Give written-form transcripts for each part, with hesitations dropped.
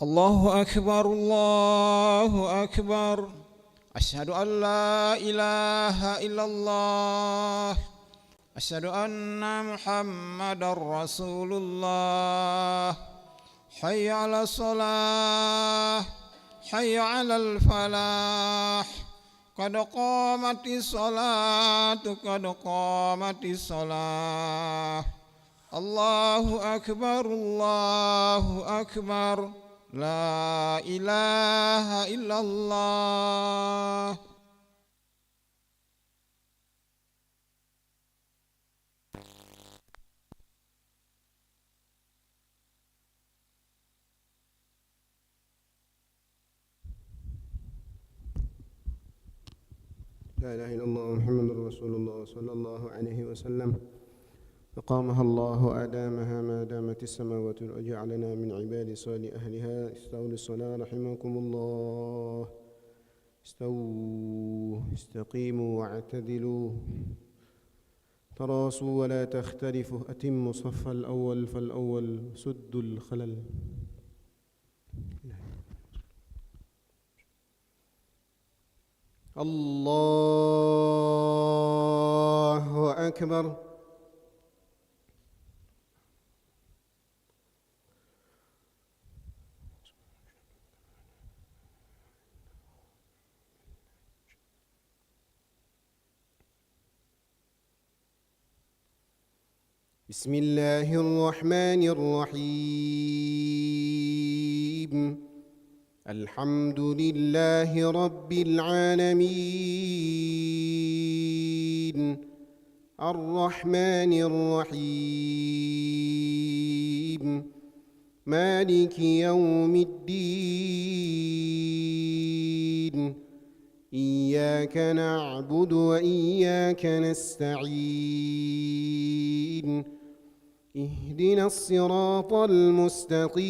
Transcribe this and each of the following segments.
الله أكبر الله أكبر. أشهد أن لا إله إلا الله. أشهد أن محمدا رسول الله. حي على الصلاة حي على الفلاح. قد قامت الصلاة قد قامت الصلاة. الله أكبر الله أكبر. لا إله إلا الله. لا إله إلا الله محمد رسول الله صلى الله عليه وسلم. أقامها الله أدامها ما دامت السماوات وجعلنا من عباد صالح أهلها. استووا للصلاة رحمكم الله. استووا استقيموا واعتدلوا تراصوا ولا تختلفوا. أتموا صف الأول فالأول سدوا الخلل. الله أكبر. بسم الله الرحمن الرحيم. الحمد لله رب العالمين الرحمن الرحيم مالك يوم الدين. إياك نعبد وإياك نستعين. اهدنا الصراط المستقيم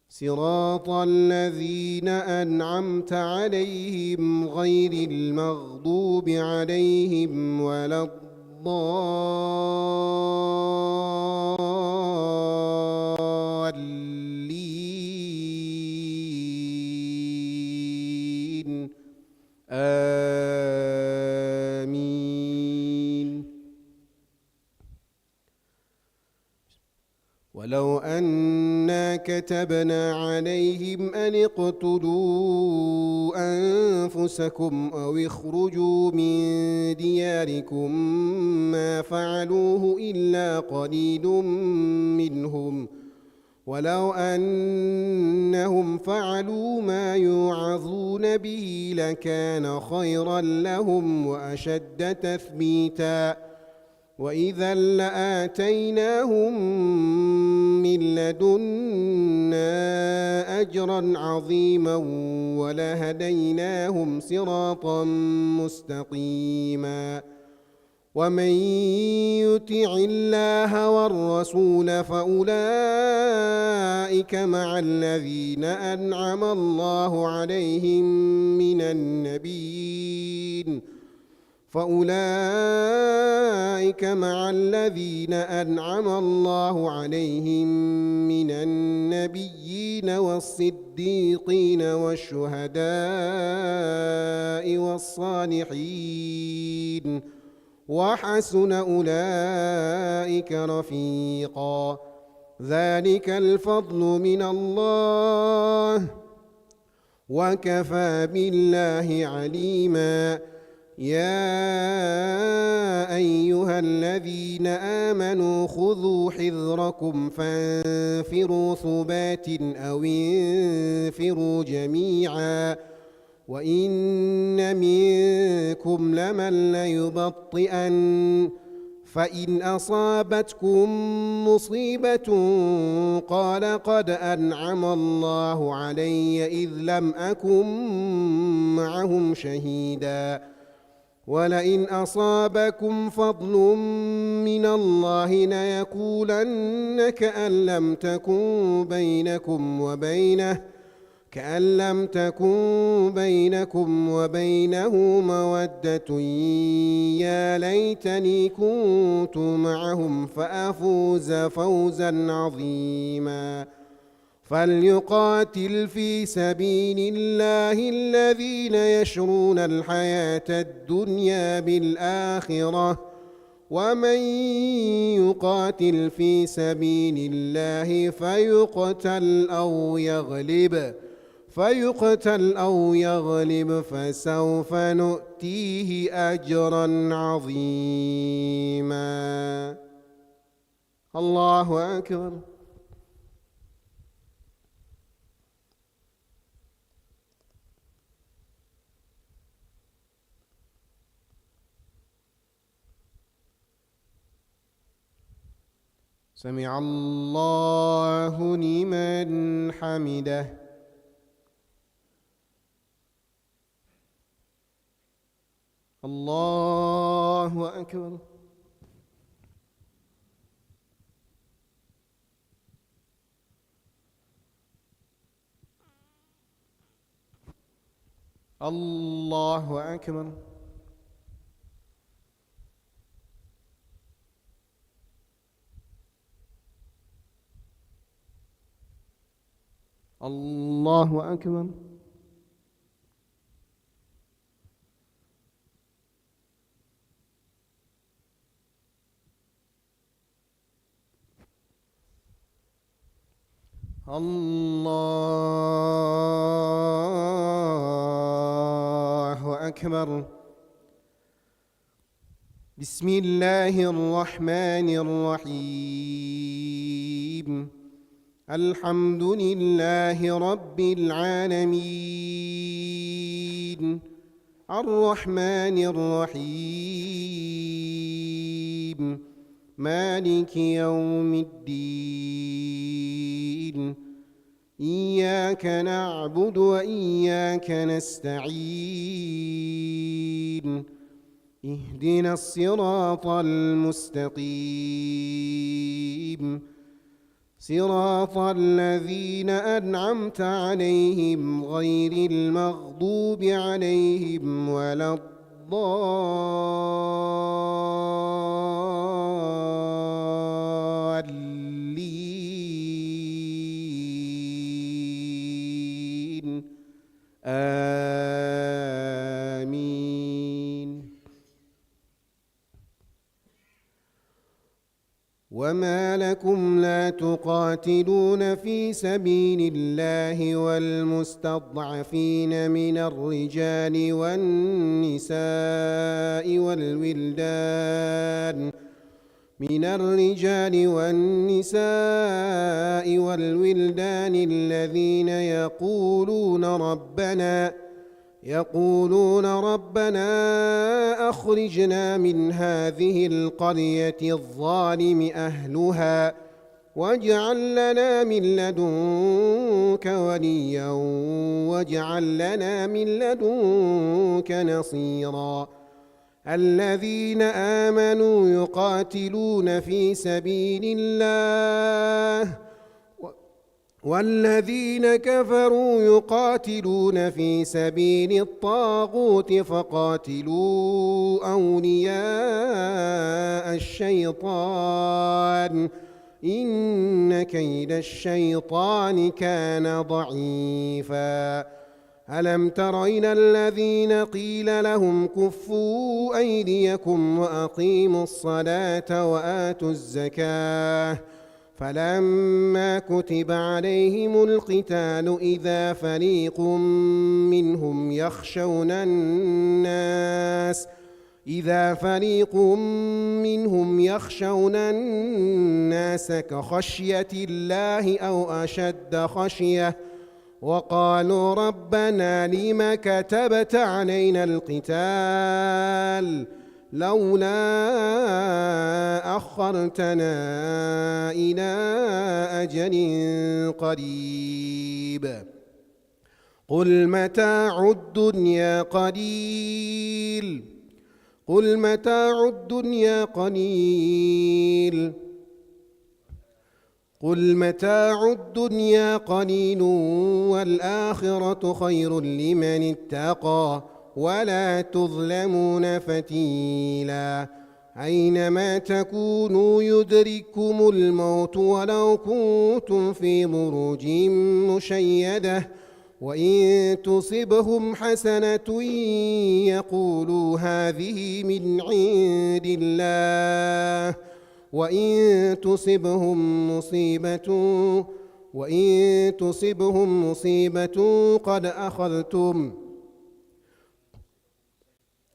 صراط الذين أنعمت عليهم غير المغضوب عليهم ولا الضالين. آمين. ولو أنا كتبنا عليهم أن اقتلوا أنفسكم أو اخرجوا من دياركم ما فعلوه إلا قليل منهم. ولو أنهم فعلوا ما يوعظون به لكان خيرا لهم وأشد تثبيتا. وإذا لآتيناهم من لدنا أجرا عظيما ولهديناهم صراطا مستقيما. ومن يطع الله والرسول فأولئك مع الذين أنعم الله عليهم من النبيين والصديقين والشهداء والصالحين وحسن أولئك رفيقا. ذلك الفضل من الله وكفى بالله عليما. يا أيها الذين آمنوا خذوا حذركم فانفروا ثبات أو انفروا جميعا. وإن منكم لمن ليبطئن فإن أصابتكم مصيبة قال قد أنعم الله علي إذ لم أكن معهم شهيدا. ولئن أصابكم فضل من الله ليقولن كأن لم تكن بينكم وبينه كأن لم تكن بينكم وبينه مودة يا ليتني كنت معهم فأفوز فوزا عظيما فليقاتل في سبيل الله الذين يشرون الحياة الدنيا بالآخرة ومن يقاتل في سبيل الله فيقتل أو يغلب فسوف نؤتيه أجرا عظيما. الله أكبر. سمع الله لمن حمده. الله أكبر. الله أكبر. الله أكبر. الله أكبر. بسم الله الرحمن الرحيم. الحمد لله رب العالمين الرحمن الرحيم مالك يوم الدين إياك نعبد وإياك نستعين اهدنا الصراط المستقيم صراط الذين أنعمت عليهم غير المغضوب عليهم ولا الضالين آمين. وما لكم لا تقاتلون في سبيل الله والمستضعفين من الرجال والنساء والولدان الذين يقولون ربنا أخرجنا من هذه القرية الظالم أهلها واجعل لنا من لدنك وليا واجعل لنا من لدنك نصيرا. الذين آمنوا يقاتلون في سبيل الله والذين كفروا يقاتلون في سبيل الطاغوت فقاتلوا أولياء الشيطان إن كيد الشيطان كان ضعيفا. ألم تر إلى الذين قيل لهم كفوا أيديكم وأقيموا الصلاة وآتوا الزكاة فلما كتب عليهم القتال إذا فريق منهم يخشون الناس كخشية الله أو أشد خشية وقالوا ربنا لم كتبت علينا القتال لولا أخرتنا إلى أجل قريب قل متاع الدنيا قل متاع الدنيا قليل والآخرة خير لمن اتقى ولا تظلمون فتيلا أينما تكونوا يدرككم الموت ولو كنتم في بروج مشيدة وإن تصبهم حسنة يقولوا هذه من عند الله وإن تصبهم مصيبة قد أخذتم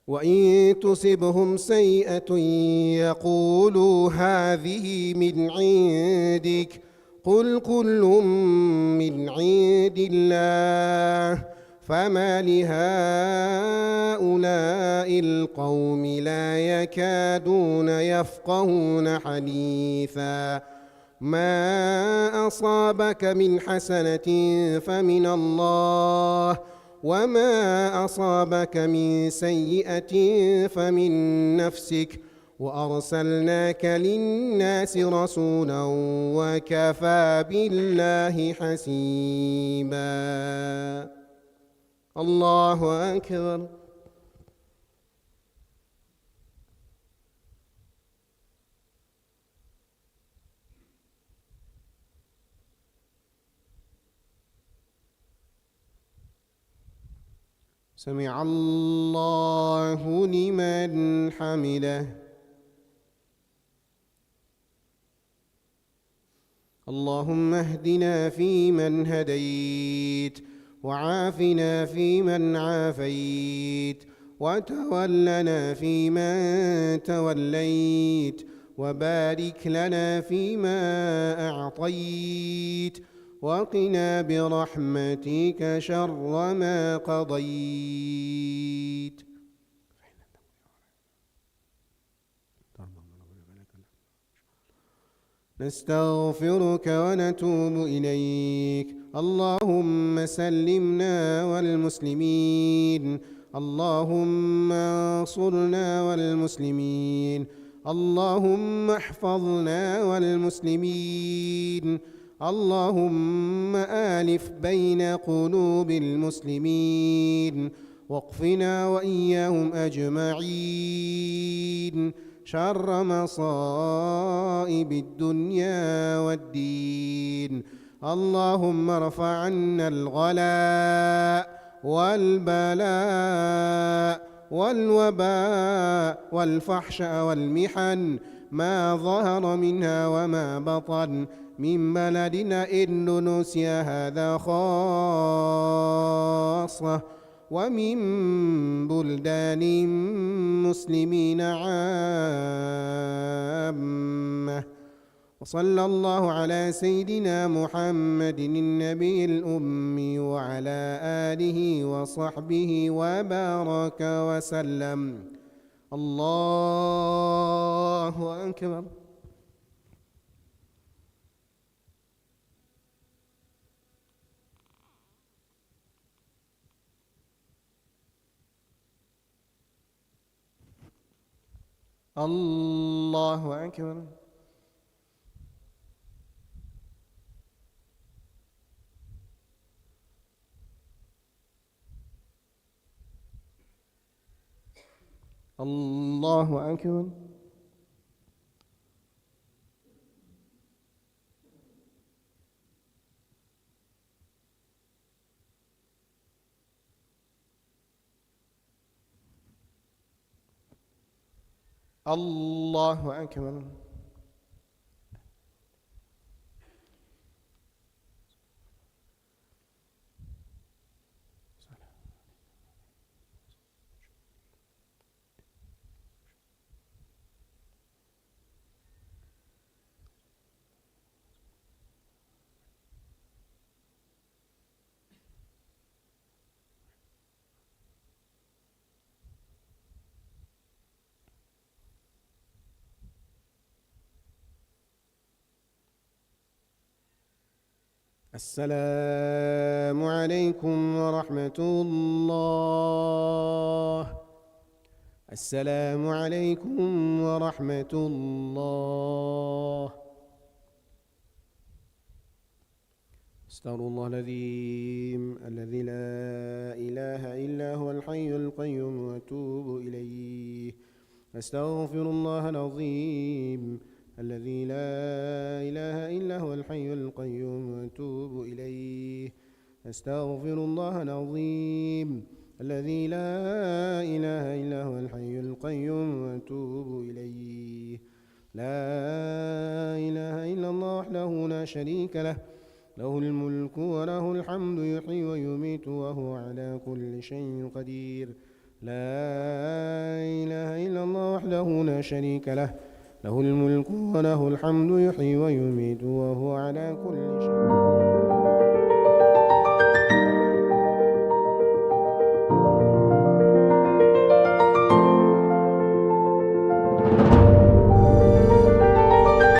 وإن تصبهم سيئة يقولوا هذه من عندك قل كل من عند الله فما لهؤلاء القوم لا يكادون يفقهون حديثا ما أصابك من حسنة فمن الله وما أصابك من سيئة فمن نفسك وأرسلناك للناس رسولا وكفى بالله حسيبا. الله أكبر. سمع الله لمن حمده. اللهم اهدنا فيمن هديت وعافنا فيمن عافيت وتولنا فيمن توليت وبارك لنا فيما أعطيت وقنا برحمتك شر ما قضيت. نستغفرك ونتوب إليك. اللهم سلمنا والمسلمين، اللهم انصرنا والمسلمين، اللهم احفظنا والمسلمين، اللهم آلف بين قلوب المسلمين واقفنا وإياهم أجمعين شر مصائب الدنيا والدين. اللهم ارفع عنا الغلاء والبلاء والوباء والفحش والمحن ما ظهر منها وما بطن من بلدنا إندونيسيا هذا خاصة ومن بلدان مسلمين عامة. وصلى الله على سيدنا محمد النبي الأمي وعلى آله وصحبه وبارك وسلم. الله أكبر. الله أكبر. الله أكبر. الله أكبر. السلام عليكم ورحمة الله. السلام عليكم ورحمة الله. أستغفر الله العظيم الذي لا إله إلا هو الحي القيوم وأتوب إليه. أستغفر الله العظيم الذي لا إله إلا هو الحي القيوم وأتوب إليه. أستغفر الله العظيم الذي لا إله إلا هو الحي القيوم وأتوب إليه. لا إله إلا الله وحده لا شريك له، له الملك وله الحمد يحيي ويميت وهو على كل شيء قدير. لا إله إلا الله وحده لا شريك له، له الملك وله الحمد يحيي ويميت وهو على كل شيء قدير.